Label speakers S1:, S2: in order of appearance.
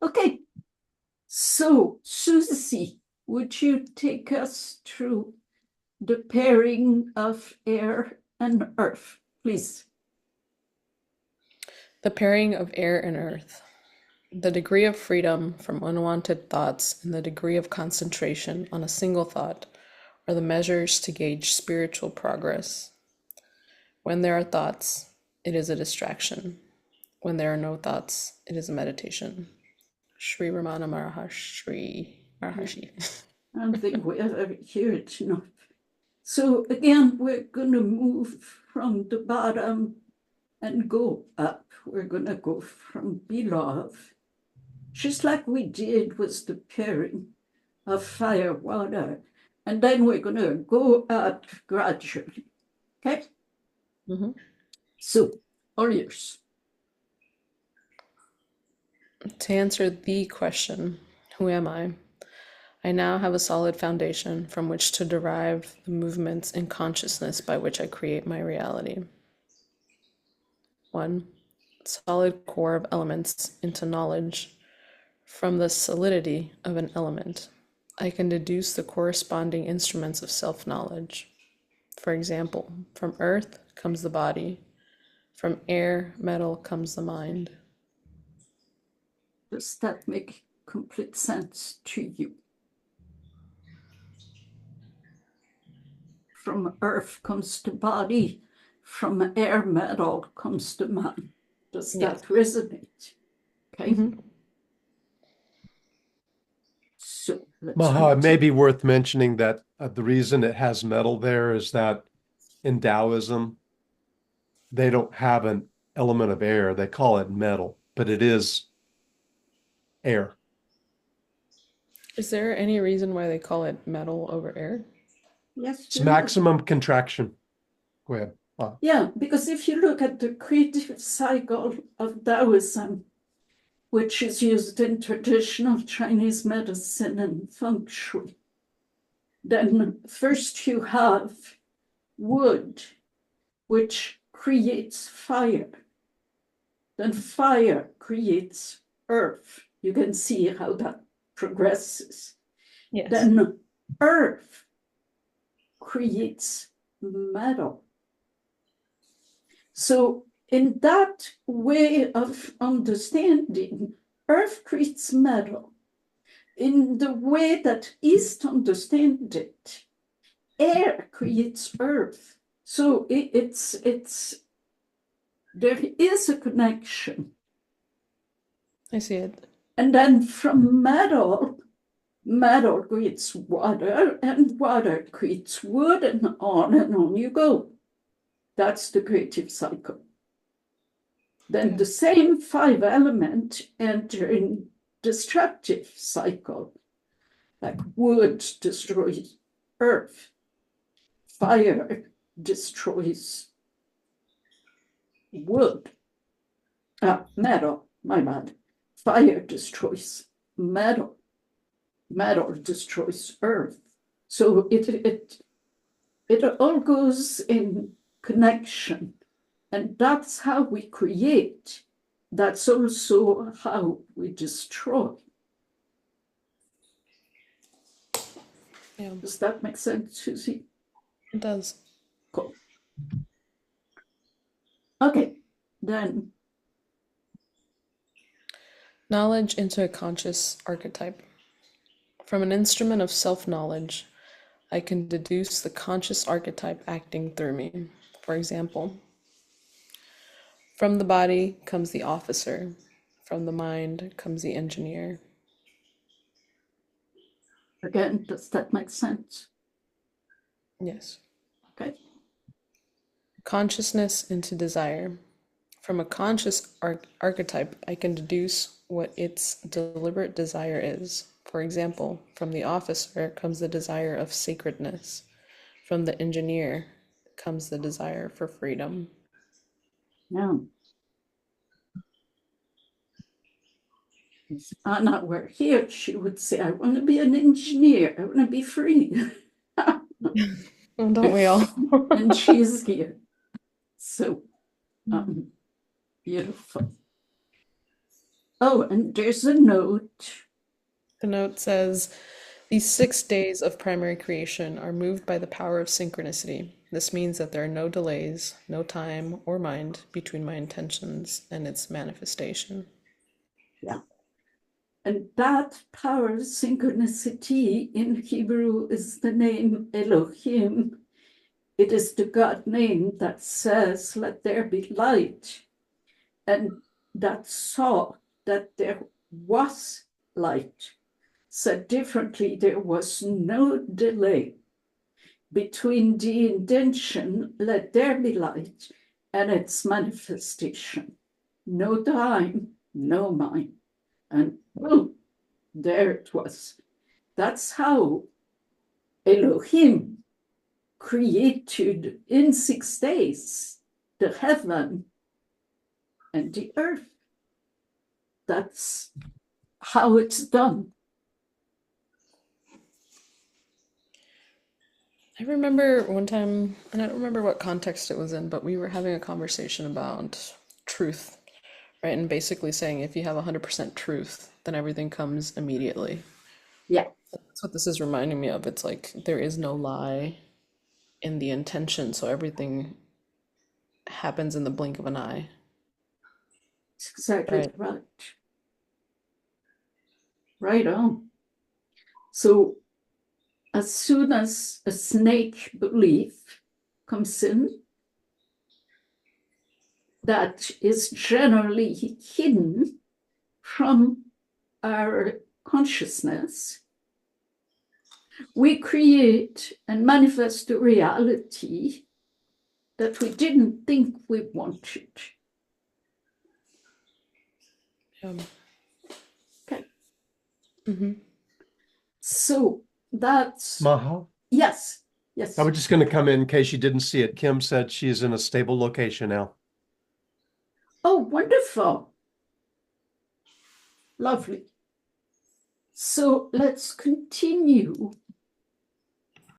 S1: Okay, so Susie, would you take us through the pairing of air and earth, please?
S2: The pairing of air and earth. The degree of freedom from unwanted thoughts and the degree of concentration on a single thought are the measures to gauge spiritual progress. When there are thoughts, it is a distraction. When there are no thoughts, it is a meditation. Sri Ramana Maharshi.
S1: I don't think we ever hear it enough. So again, we're going to move from the bottom and go up. We're going to go from below, just like we did with the pairing of fire, water, and then we're going to go up gradually. Okay?
S2: Mm-hmm.
S1: So, all yours.
S2: To answer the question, who am I now have a solid foundation from which to derive the movements in consciousness by which I create my reality. 1. Solid core of elements into knowledge. From the solidity of an element, I can deduce the corresponding instruments of self-knowledge. For example, from earth comes the body, from air, metal comes the mind.
S1: Does that make complete sense to you? From earth comes the body, from air, metal comes the mind. Does that resonate? Okay.
S2: Mm-hmm.
S1: So let's
S3: Maha, it may
S1: continue.
S3: be worth mentioning that the reason it has metal there is that in Taoism, they don't have an element of air. They call it metal, but it is air.
S2: Is there any reason why they call it metal over air?
S1: Yes,
S3: It's maximum contraction. Go ahead.
S1: Yeah, because if you look at the creative cycle of Taoism, which is used in traditional Chinese medicine and feng shui, then first you have wood, which creates fire. Then fire creates earth. You can see how that progresses.
S2: Yes.
S1: Then earth creates metal. So in that way of understanding, earth creates metal. In the way that East understand it, air creates earth. So there is a connection.
S2: I see it.
S1: And then from metal creates water, and water creates wood, and on you go. That's the creative cycle. Then the same 5 elements enter in destructive cycle, like wood destroys earth, fire destroys wood, metal, my bad. Fire destroys metal, metal destroys earth. So it all goes in connection, and that's how we create. That's also how we destroy.
S2: Yeah,
S1: Does that make sense, Susie?
S2: it does.
S1: Cool. Okay, then.
S2: Knowledge into a conscious archetype. From an instrument of self-knowledge, I can deduce the conscious archetype acting through me. For example, from the body comes the officer, from the mind comes the engineer.
S1: Again, does that make sense?
S2: Yes.
S1: Okay.
S2: Consciousness into desire. From a conscious archetype, I can deduce what its deliberate desire is. For example, from the officer comes the desire of sacredness. From the engineer comes the desire for freedom.
S1: Now, if Anna were here, she would say, I want to be an engineer. I want to be free.
S2: Well, don't we all?
S1: And she's here. So, beautiful. Oh, and there's a note.
S2: The note says, these 6 days of primary creation are moved by the power of synchronicity. This means that there are no delays, no time or mind between my intentions and its manifestation.
S1: Yeah. And that power of synchronicity in Hebrew is the name Elohim. It is the God name that says, let there be light, and that saw that there was light. Said differently, there was no delay between the intention, let there be light, and its manifestation. No time, no mind. And boom, there it was. That's how Elohim created in 6 days the heaven and the earth. That's how it's done.
S2: I remember one time, and I don't remember what context it was in, but we were having a conversation about truth, right? And basically saying if you have 100% truth, then everything comes immediately.
S1: Yeah,
S2: That's what this is reminding me of. It's like there is no lie in the intention, so everything happens in the blink of an eye.
S1: it's exactly
S2: Right.
S1: right. Right on. So as soon as a snake belief comes in, that is generally hidden from our consciousness, we create and manifest a reality that we didn't think we wanted. Okay.
S2: Mm-hmm.
S1: So that's,
S3: Maha,
S1: yes, yes.
S3: I was just going to come in case you didn't see it. Kim said she's in a stable location now.
S1: Oh, wonderful. Lovely. So let's continue